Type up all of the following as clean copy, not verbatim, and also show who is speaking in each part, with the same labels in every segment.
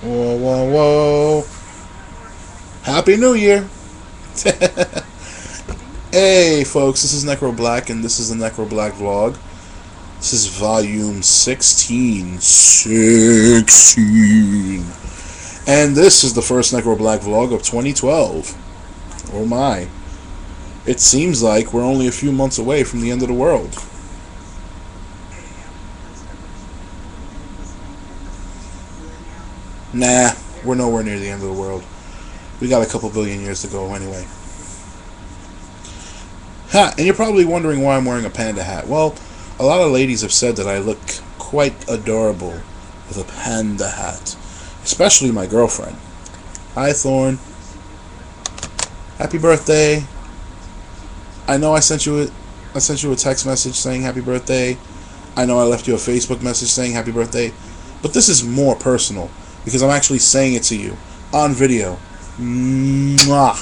Speaker 1: Whoa, whoa, whoa. Happy New Year. Hey, folks, this is Necro Black, and this is the Necro Black Vlog. This is volume 16. 16. And this is the first Necro Black Vlog of 2012. Oh my. It seems like we're only a few months away from the end of the world. Nah, we're nowhere near the end of the world. We got a couple billion years to go anyway. Ha! And you're probably wondering why I'm wearing a panda hat. Well, a lot of ladies have said that I look quite adorable with a panda hat. Especially my girlfriend. Hi, Thorn. Happy birthday. I know I sent you a text message saying happy birthday. I know I left you a Facebook message saying happy birthday. But this is more personal because I'm actually saying it to you on video. Mwah.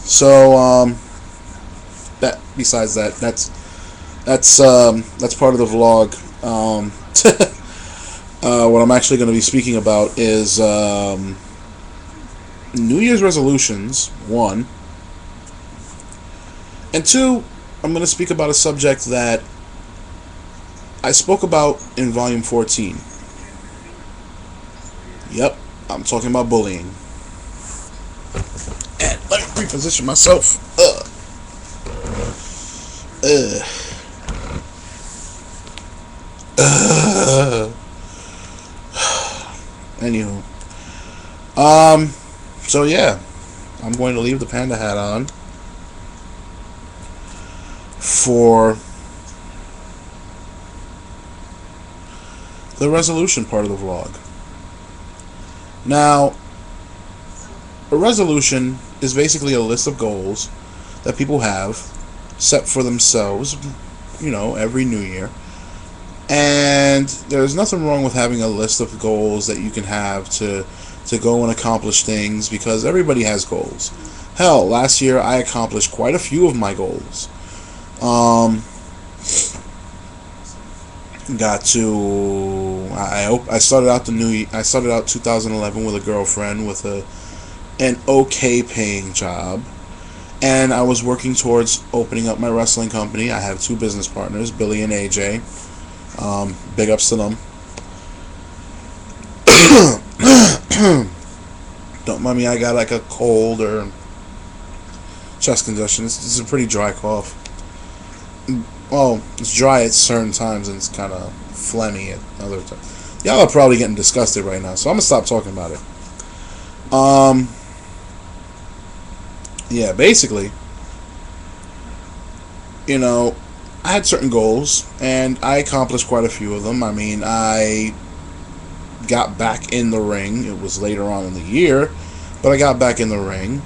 Speaker 1: So that besides that, that's part of the vlog. What I'm actually going to be speaking about is New Year's resolutions, 1. And 2, I'm going to speak about a subject that I spoke about in volume 14. Yep, I'm talking about bullying. And let me reposition myself. Anywho. So yeah, I'm going to leave the panda hat on for the resolution part of the vlog. Now, a resolution is basically a list of goals that people have set for themselves, every new year. And there's nothing wrong with having a list of goals that you can have to go and accomplish things, because everybody has goals. Hell, last year I accomplished quite a few of my goals. I started out 2011 with a girlfriend with an okay paying job, and I was working towards opening up my wrestling company. I have 2 business partners, Billy and AJ. Big ups to them. Don't mind me, I got like a cold or chest congestion. It's a pretty dry cough. Well, it's dry at certain times and it's kind of phlegmy at other times. Y'all are probably getting disgusted right now, so I'm gonna stop talking about it. Yeah, basically, I had certain goals and I accomplished quite a few of them. I mean, I got back in the ring. It was later on in the year, but I got back in the ring.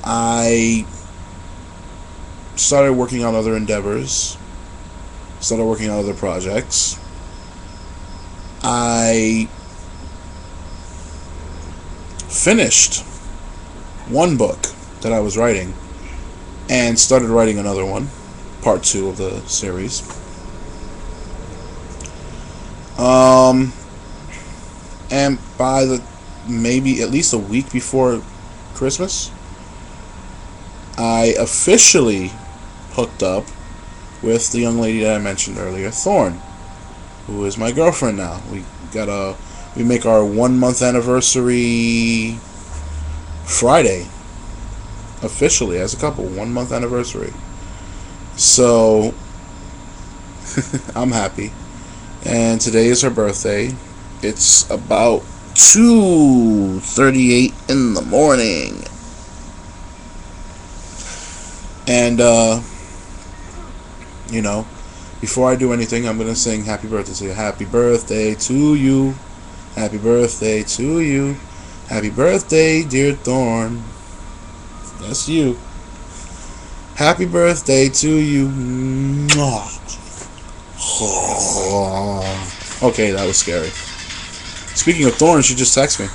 Speaker 1: I started working on other endeavors, started working on other projects. I finished one book that I was writing and started writing another one, part 2 of the series. And by maybe at least a week before Christmas, I officially hooked up with the young lady that I mentioned earlier, Thorn, who is my girlfriend now. We make our 1-month anniversary Friday, officially as a couple. 1-month anniversary. So I'm happy. And today is her birthday. It's about 2:38 in the morning. And before I do anything, I'm gonna sing happy birthday to you. Happy birthday to you. Happy birthday to you. Happy birthday, dear Thorn. That's you. Happy birthday to you. Okay, that was scary. Speaking of Thorn, she just texted me.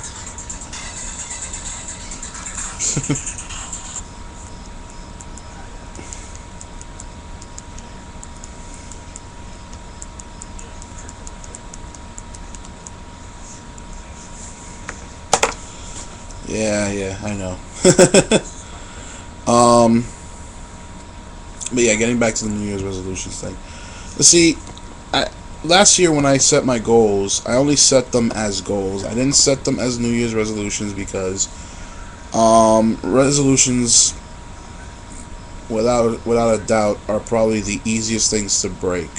Speaker 1: Yeah, I know. But yeah, getting back to the New Year's resolutions thing. See, I, last year when I set my goals, I only set them as goals. I didn't set them as New Year's resolutions because resolutions, without a doubt, are probably the easiest things to break.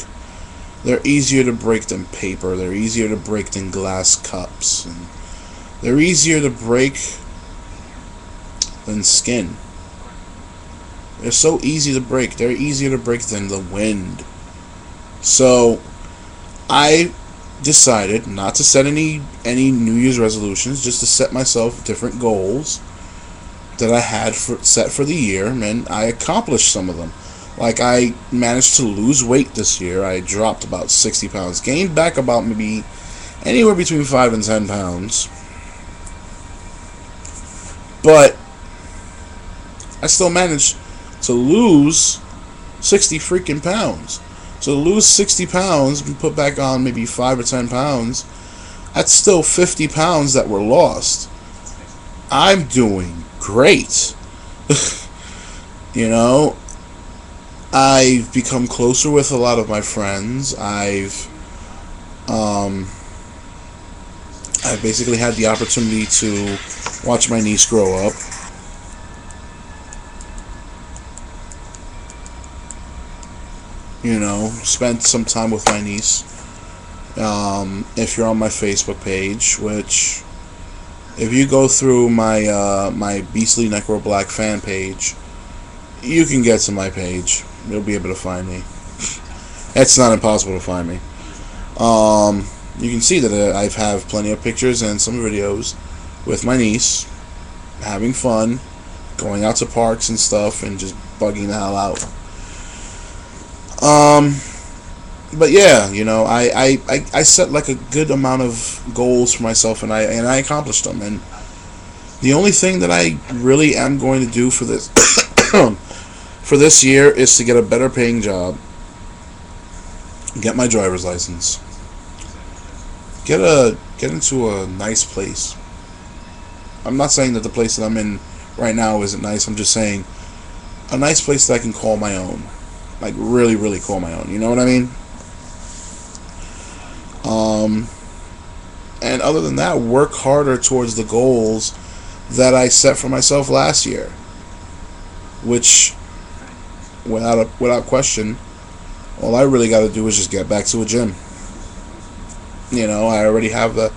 Speaker 1: They're easier to break than paper. They're easier to break than glass cups. And they're easier to break than skin. They're so easy to break. They're easier to break than the wind. So I decided not to set any New Year's resolutions, just to set myself different goals that I had set for the year, and I accomplished some of them. Like, I managed to lose weight this year. I dropped about 60 pounds, gained back about maybe anywhere between 5 and 10 pounds. But I still managed to lose 60 freaking pounds. So to lose 60 pounds and put back on maybe 5 or 10 pounds, that's still 50 pounds that were lost. I'm doing great. You know, I've become closer with a lot of my friends. I've basically had the opportunity to watch my niece grow up. You know, spent some time with my niece. If you're on my Facebook page, which, if you go through my my Beastly Necro Black fan page, you can get to my page. You'll be able to find me. It's not impossible to find me. You can see that I have plenty of pictures and some videos with my niece, having fun, going out to parks and stuff, and just bugging the hell out. But yeah, you know, I set like a good amount of goals for myself, and I accomplished them. And the only thing that I really am going to do for this for this year is to get a better paying job, get my driver's license, get into a nice place. I'm not saying that the place that I'm in right now isn't nice. I'm just saying a nice place that I can call my own. Like, really, really call my own. You know what I mean? And other than that, work harder towards the goals that I set for myself last year. Which, without question, all I really got to do is just get back to a gym. You know, I already have the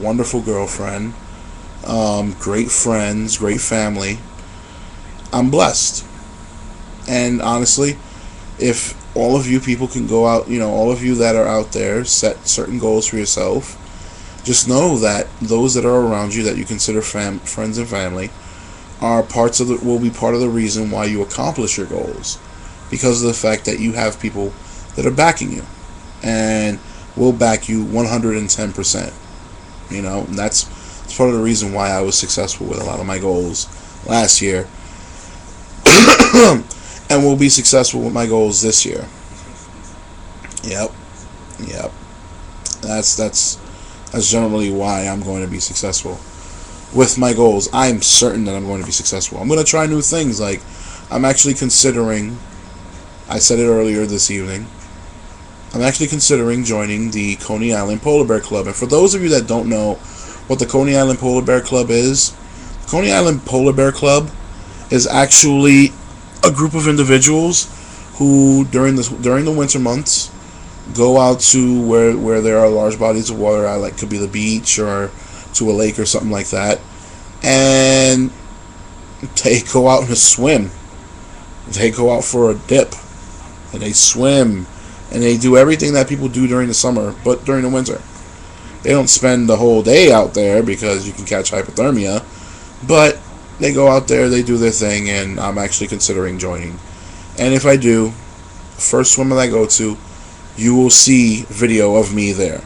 Speaker 1: wonderful girlfriend, great friends, great family. I'm blessed. And honestly, if all of you people can go out, you know, all of you that are out there, set certain goals for yourself, just know that those that are around you that you consider friends and family are will be part of the reason why you accomplish your goals, because of the fact that you have people that are backing you and will back you 110%. You know, and that's part of the reason why I was successful with a lot of my goals last year. And will be successful with my goals this year. Yep. That's generally why I'm going to be successful with my goals. I'm certain that I'm going to be successful. I'm going to try new things. Like, I'm actually considering, I said it earlier this evening, I'm actually considering joining the Coney Island Polar Bear Club. And for those of you that don't know what the Coney Island Polar Bear Club is, Coney Island Polar Bear Club is actually a group of individuals who during the winter months go out to where there are large bodies of water, like could be the beach or to a lake or something like that, and they go out and swim. They go out for a dip and they swim and they do everything that people do during the summer, but during the winter. They don't spend the whole day out there because you can catch hypothermia, but they go out there, they do their thing, and I'm actually considering joining. And if I do, first swim that I go to, you will see video of me there.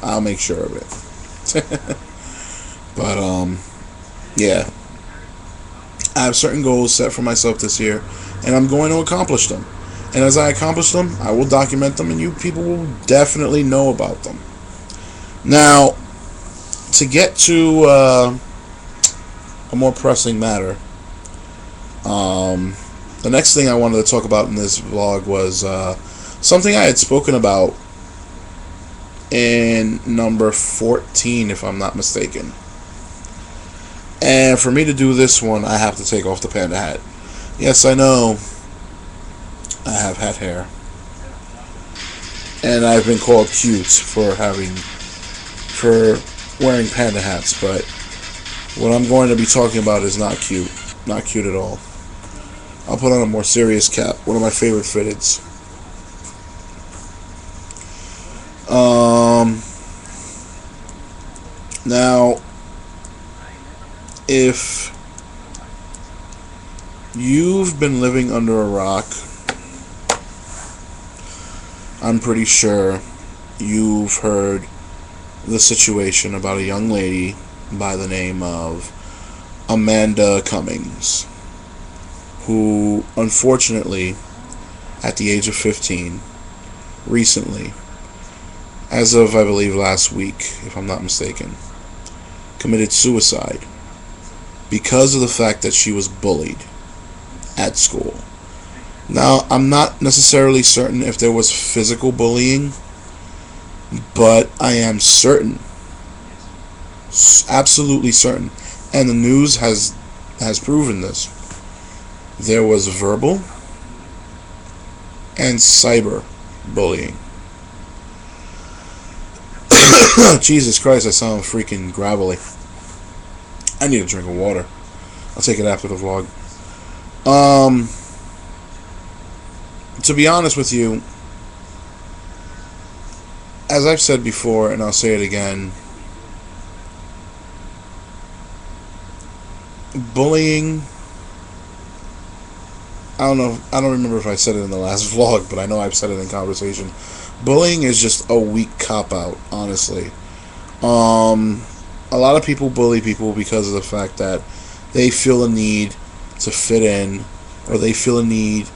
Speaker 1: I'll make sure of it. But, yeah. I have certain goals set for myself this year, and I'm going to accomplish them. And as I accomplish them, I will document them, and you people will definitely know about them. Now, to get to a more pressing matter, the next thing I wanted to talk about in this vlog was something I had spoken about in number 14, if I'm not mistaken. And for me to do this one, I have to take off the panda hat. Yes, I know I have hat hair, and I've been called cute for wearing panda hats, but what I'm going to be talking about is not cute at all. I'll put on a more serious cap, one of my favorite fitteds. Now, if you've been living under a rock, I'm pretty sure you've heard the situation about a young lady by the name of Amanda Cummings, who unfortunately, at the age of 15, recently, as of I believe last week, if I'm not mistaken, committed suicide because of the fact that she was bullied at school. Now, I'm not necessarily certain if there was physical bullying, but I am certain, absolutely certain, and the news has proven this, there was verbal and cyber bullying. Jesus Christ, I sound freaking gravelly. I need a drink of water. I'll take it after the vlog. To be honest with you, as I've said before, and I'll say it again, bullying, I don't remember if I said it in the last vlog, but I know I've said it in conversation. Bullying is just a weak cop-out, honestly. A lot of people bully people because of the fact that they feel a need to fit in, or they feel a need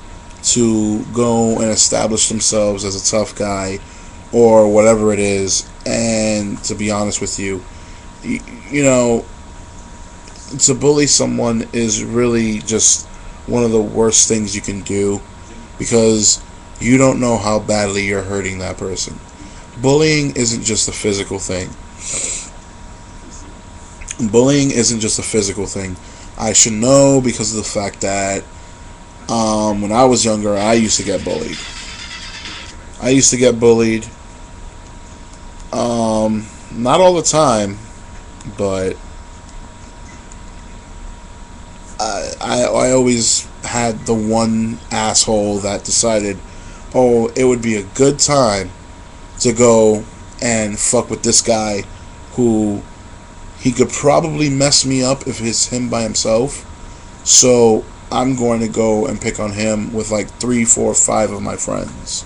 Speaker 1: to go and establish themselves as a tough guy, or whatever it is. And to be honest with you, you know, to bully someone is really just one of the worst things you can do, because you don't know how badly you're hurting that person. Bullying isn't just a physical thing. Bullying isn't just a physical thing. I should know because of the fact that when I was younger, I used to get bullied. Not all the time, but I always had the one asshole that decided, oh, it would be a good time to go and fuck with this guy who he could probably mess me up if it's him by himself. So I'm going to go and pick on him with like 3, 4, 5 of my friends.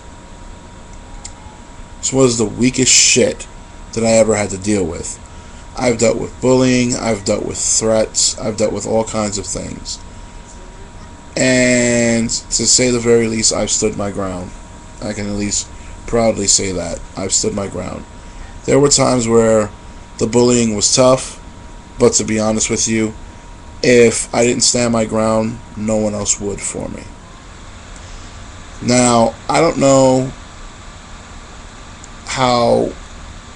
Speaker 1: This was the weakest shit that I ever had to deal with. I've dealt with bullying, I've dealt with threats, I've dealt with all kinds of things. And to say the very least, I've stood my ground. I can at least proudly say that. I've stood my ground. There were times where the bullying was tough, but to be honest with you, if I didn't stand my ground, no one else would for me. Now, I don't know how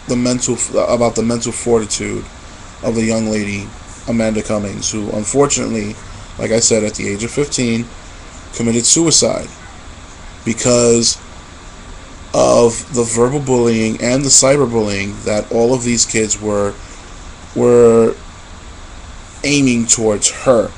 Speaker 1: about the mental fortitude of the young lady Amanda Cummings, who unfortunately, like I said, at the age of 15 committed suicide because of the verbal bullying and the cyberbullying that all of these kids were aiming towards her.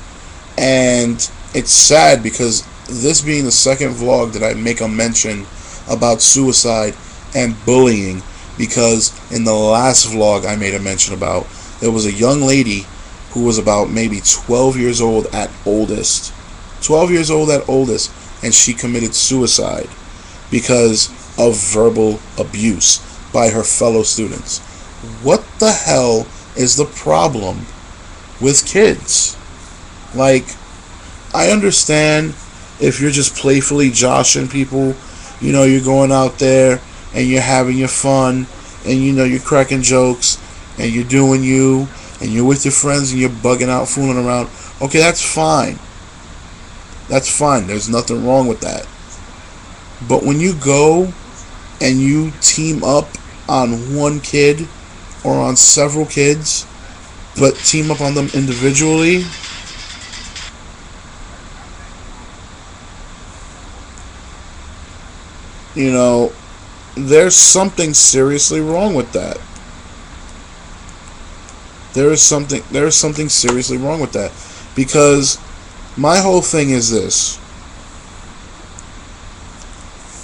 Speaker 1: And it's sad because this being the second vlog that I make a mention about suicide and bullying, because in the last vlog I made a mention about, there was a young lady who was about maybe 12 years old at oldest. 12 years old at oldest, and she committed suicide because of verbal abuse by her fellow students. What the hell is the problem with kids? Like, I understand if you're just playfully joshing people, you know, you're going out there and you're having your fun and you know you're cracking jokes and you're doing you, and you're with your friends and you're bugging out, fooling around, okay, that's fine. That's fine. There's nothing wrong with that. But when you go and you team up on one kid or on several kids, but team up on them individually, you know, there's something seriously wrong with that. There is something seriously wrong with that. Because my whole thing is this.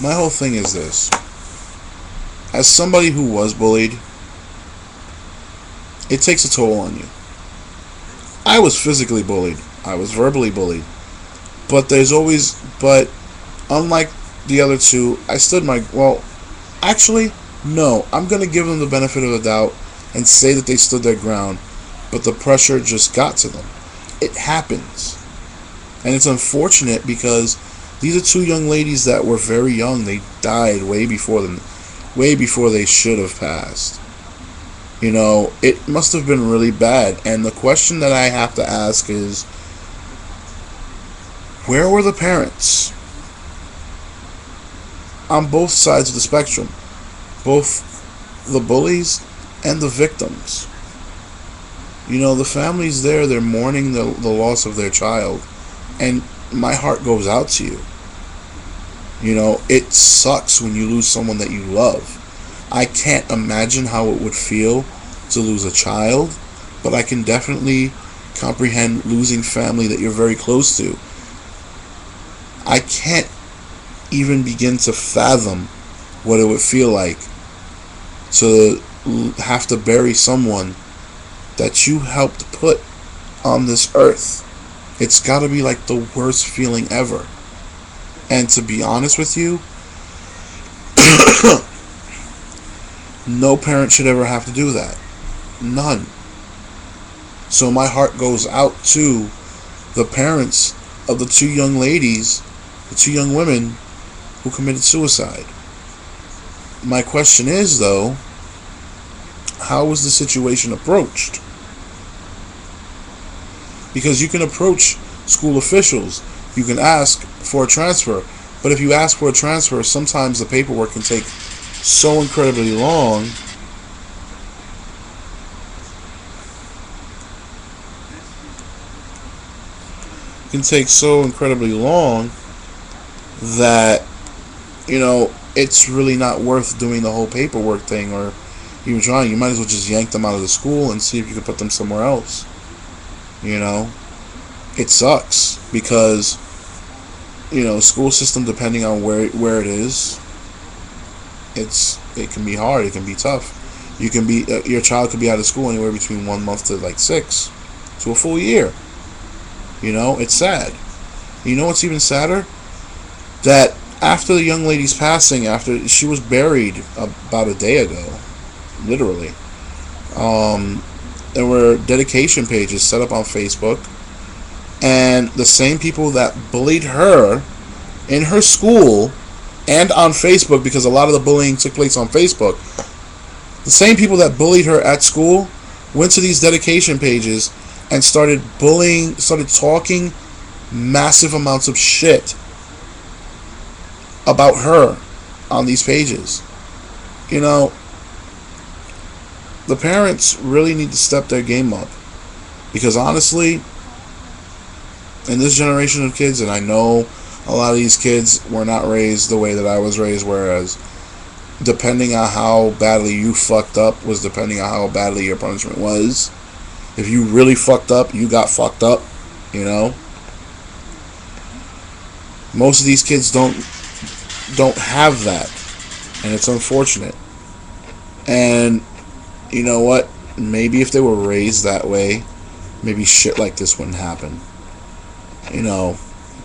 Speaker 1: My whole thing is this. As somebody who was bullied, it takes a toll on you. I was physically bullied. I was verbally bullied. But unlike the other two, I stood my, well, actually, no, I'm going to give them the benefit of the doubt and say that they stood their ground, but the pressure just got to them. It happens. And it's unfortunate because these are two young ladies that were very young. They died way before they should have passed. It must have been really bad. And the question that I have to ask is, where were the parents? On both sides of the spectrum. Both the bullies and the victims. The family's there, they're mourning the loss of their child. And my heart goes out to you. It sucks when you lose someone that you love. I can't imagine how it would feel to lose a child, but I can definitely comprehend losing family that you're very close to. I can't even begin to fathom what it would feel like to have to bury someone that you helped put on this earth. It's got to be like the worst feeling ever. And to be honest with you, no parent should ever have to do that. None. So my heart goes out to the parents of the two young ladies, the two young women who committed suicide. My question is, though, how was the situation approached? Because you can approach school officials, you can ask for a transfer, but if you ask for a transfer, sometimes the paperwork can take so incredibly long that it's really not worth doing the whole paperwork thing or even trying. You might as well just yank them out of the school and see if you can put them somewhere else. It sucks because school system, depending on where it is, it can be hard, it can be tough. Your child could be out of school anywhere between 1 month to like 6 to a full year. It's sad. What's even sadder? That after the young lady's passing, after she was buried about a day ago, literally, there were dedication pages set up on Facebook, and the same people that bullied her in her school and on Facebook, because a lot of the bullying took place on Facebook, the same people that bullied her at school went to these dedication pages and started talking massive amounts of shit about her on these pages. The parents really need to step their game up, because honestly, in this generation of kids, and I know a lot of these kids were not raised the way that I was raised, whereas depending on how badly you fucked up was depending on how badly your punishment was. If you really fucked up, you got fucked up. Most of these kids don't have that, and it's unfortunate. And you know what? Maybe if they were raised that way, maybe shit like this wouldn't happen.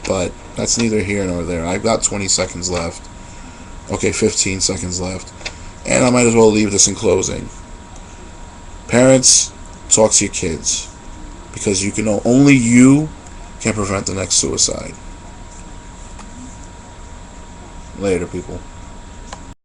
Speaker 1: But that's neither here nor there. I've got 20 seconds left. Okay, 15 seconds left. And I might as well leave this in closing. Parents, talk to your kids, because only you can prevent the next suicide. Later, people.